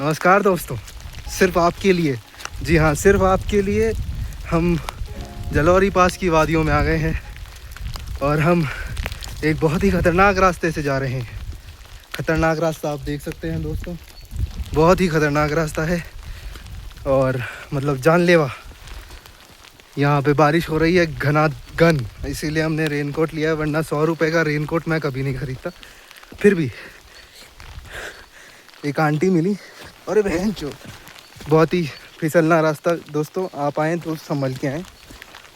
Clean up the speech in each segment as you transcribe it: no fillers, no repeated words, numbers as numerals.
नमस्कार दोस्तों, सिर्फ आपके लिए, जी हाँ सिर्फ आपके लिए हम जलौरी पास की वादियों में आ गए हैं और हम एक बहुत ही ख़तरनाक रास्ते से जा रहे हैं। ख़तरनाक रास्ता आप देख सकते हैं दोस्तों, बहुत ही ख़तरनाक रास्ता है और मतलब जानलेवा। यहाँ पे बारिश हो रही है घनाघन, इसीलिए हमने रेनकोट लिया है, वरना 100 रुपये का रेनकोट मैं कभी नहीं ख़रीदता। फिर भी एक आंटी मिली, अरे बहन चो, बहुत ही फिसलना रास्ता दोस्तों, आप आएँ तो संभल के आएँ।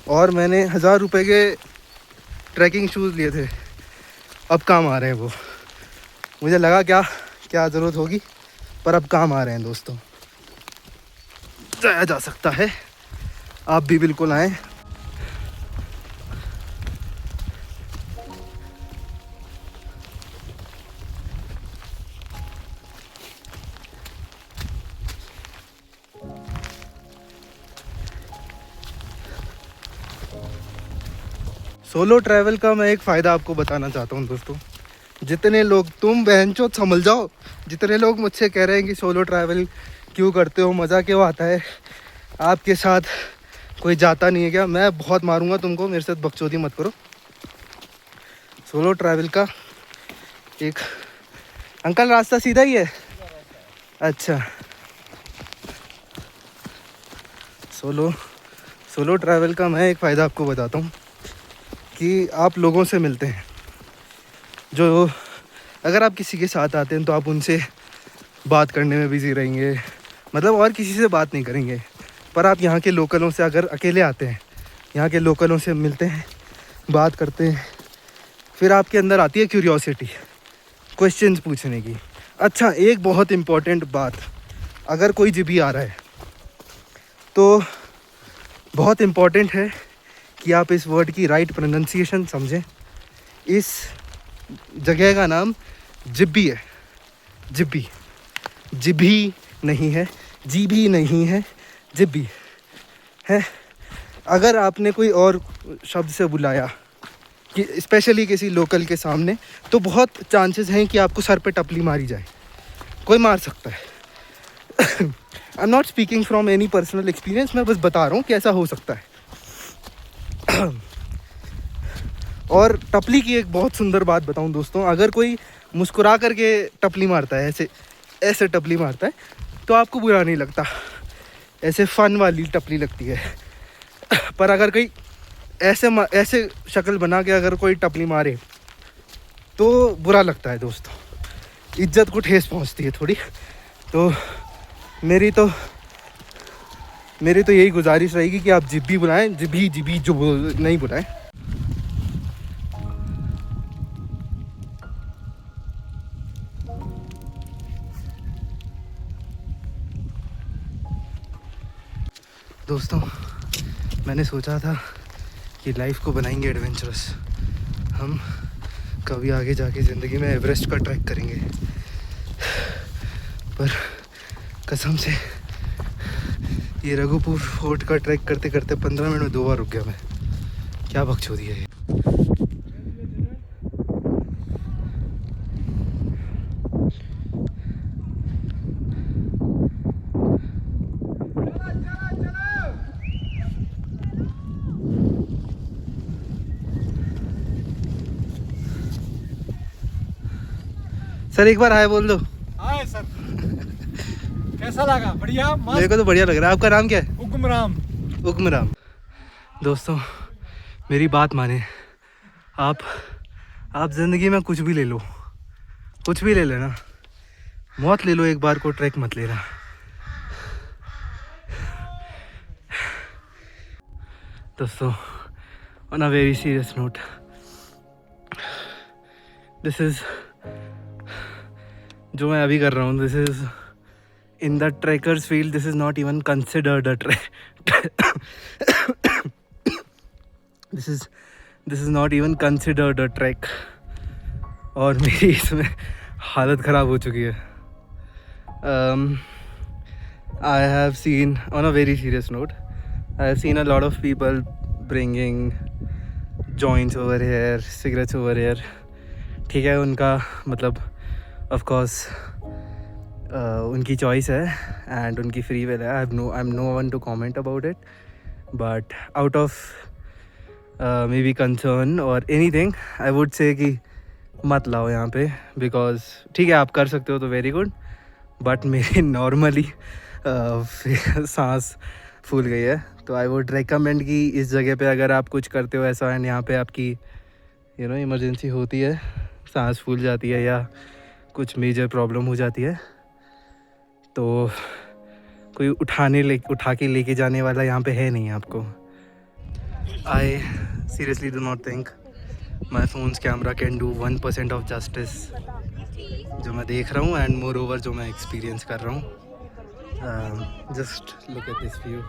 और मैंने 1000 रुपये के ट्रैकिंग शूज़ लिए थे, अब काम आ रहे हैं वो। मुझे लगा क्या ज़रूरत होगी, पर अब काम आ रहे हैं दोस्तों, जाया जा सकता है। आप भी बिल्कुल आएँ। सोलो ट्रैवल का मैं एक फ़ायदा आपको बताना चाहता हूँ दोस्तों। जितने लोग, तुम बहनचोद संभल जाओ, जितने लोग मुझसे कह रहे हैं कि सोलो ट्रैवल क्यों करते हो, मज़ा क्यों आता है, आपके साथ कोई जाता नहीं है क्या? मैं बहुत मारूंगा तुमको, मेरे साथ बकचोदी मत करो। सोलो ट्रैवल का एक, अंकल रास्ता सीधा ही है? अच्छा, सोलो ट्रैवल का मैं एक फ़ायदा आपको बताता हूँ कि आप लोगों से मिलते हैं। जो अगर आप किसी के साथ आते हैं तो आप उनसे बात करने में बिज़ी रहेंगे, मतलब और किसी से बात नहीं करेंगे। पर आप यहाँ के लोकलों से अगर अकेले आते हैं, यहाँ के लोकलों से मिलते हैं, बात करते हैं, फिर आपके अंदर आती है क्यूरियोसिटी, क्वेश्चंस पूछने की। अच्छा, एक बहुत इम्पॉर्टेंट बात, अगर कोई जिबी आ रहा है तो बहुत इम्पॉर्टेंट है कि आप इस वर्ड की राइट प्रोनाउंसिएशन समझें। इस जगह का नाम जिब्बी है, जिब्बी, जिभी नहीं है, जीभी नहीं है, जिब्बी है। अगर आपने कोई और शब्द से बुलाया, कि स्पेशली किसी लोकल के सामने, तो बहुत चांसेस हैं कि आपको सर पे टपली मारी जाए, कोई मार सकता है। I am not speaking from any personal experience, मैं बस बता रहा हूँ कि ऐसा हो सकता है। और टपली की एक बहुत सुंदर बात बताऊं दोस्तों, अगर कोई मुस्कुरा करके टपली मारता है, ऐसे टपली मारता है, तो आपको बुरा नहीं लगता, ऐसे फ़न वाली टपली लगती है। पर अगर कोई ऐसे शक्ल बना के अगर कोई टपली मारे तो बुरा लगता है दोस्तों, इज्जत को ठेस पहुंचती है थोड़ी। तो मेरी तो यही गुजारिश रहेगी कि आप जिब्बी बुलाएं, जिब्बी जो नहीं बुलाएं। दोस्तों, मैंने सोचा था कि लाइफ को बनाएंगे एडवेंचरस, हम कभी आगे जाके ज़िंदगी में एवरेस्ट का ट्रैक करेंगे, पर कसम से ये रघुपुर फोर्ट का ट्रैक करते करते 15 मिनट में 2 बार रुक गया मैं। क्या बकचोदी है ये। सर एक बार हाय बोल दो। Hi sir. कैसा लगा? बढ़िया, मेरे को तो बढ़िया लग रहा है। आपका नाम क्या है? उगमराम। उगमराम। दोस्तों मेरी बात माने, आप ज़िंदगी में कुछ भी ले लो, कुछ भी ले लेना, मौत ले लो, एक बार को ट्रैक मत लेना। दोस्तों on a very serious note, this is जो मैं अभी कर रहा हूँ, this is in the trackers field, this is not even considered a track. This is not even considered a track. और मेरी इसमें हालत ख़राब हो चुकी है। I have seen, on a very serious note, I have seen a lot of people bringing joints over here, cigarettes over here. ठीक है, उनका मतलब ऑफ कोर्स उनकी चॉइस है एंड उनकी फ्री विल है. I am no one to comment about it, but out of maybe concern और anything I would say कि मत लाओ यहाँ पे. बिकॉज ठीक है आप कर सकते हो तो वेरी गुड, बट मेरे नॉर्मली सांस फूल गई है. तो आई वुड रेकमेंड कि इस जगह पे अगर आप कुछ करते हो ऐसा एंड यहाँ पे आपकी इमरजेंसी होती है, सांस फूल जाती है या कुछ मेजर प्रॉब्लम हो जाती है, तो कोई उठा के लेके जाने वाला यहाँ पे है नहीं आपको. I seriously do not think my phones camera can do 1% of justice जो मैं देख रहा हूँ एंड मोर ओवर जो मैं एक्सपीरियंस कर रहा हूँ. Just look at this view.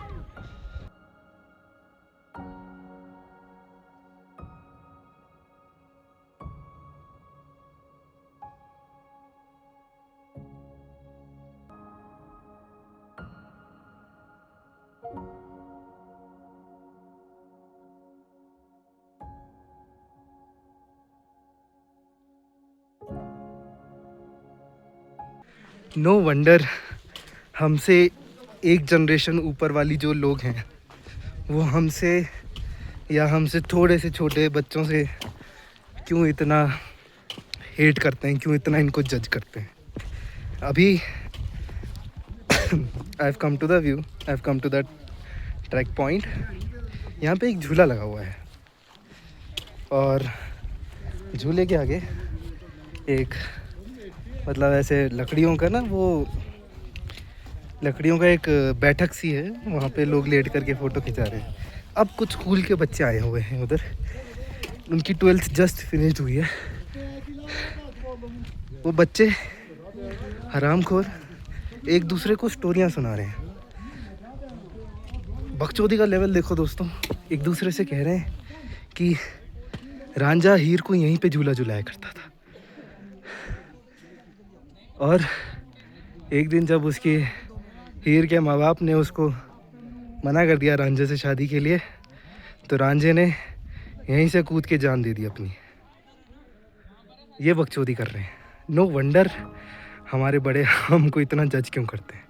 No wonder हमसे एक जनरेशन ऊपर वाली जो लोग हैं वो हमसे या हमसे थोड़े से छोटे बच्चों से क्यों इतना हेट करते हैं, क्यों इतना इनको जज करते हैं. अभी I have come to the view, I have come to the track point. यहाँ पे एक झूला लगा हुआ है और झूले के आगे एक मतलब ऐसे लकड़ियों का ना, वो लकड़ियों का एक बैठक सी है, वहाँ पे लोग लेट करके फ़ोटो खिंचा रहे हैं. अब कुछ स्कूल के बच्चे आए हुए हैं उधर, उनकी 12th जस्ट फिनिश्ड हुई है. वो बच्चे हरामखोर एक दूसरे को स्टोरियाँ सुना रहे हैं. बकचोदी का लेवल देखो दोस्तों. एक दूसरे से कह रहे हैं कि रांझा हीर को यहीं पे झूला झुलाया करता था, और एक दिन जब उसकी हीर के माँ बाप ने उसको मना कर दिया रांझे से शादी के लिए, तो रांझे ने यहीं से कूद के जान दे दी अपनी. ये बकचोदी कर रहे हैं. नो वंडर हमारे बड़े हमको इतना जज क्यों करते हैं.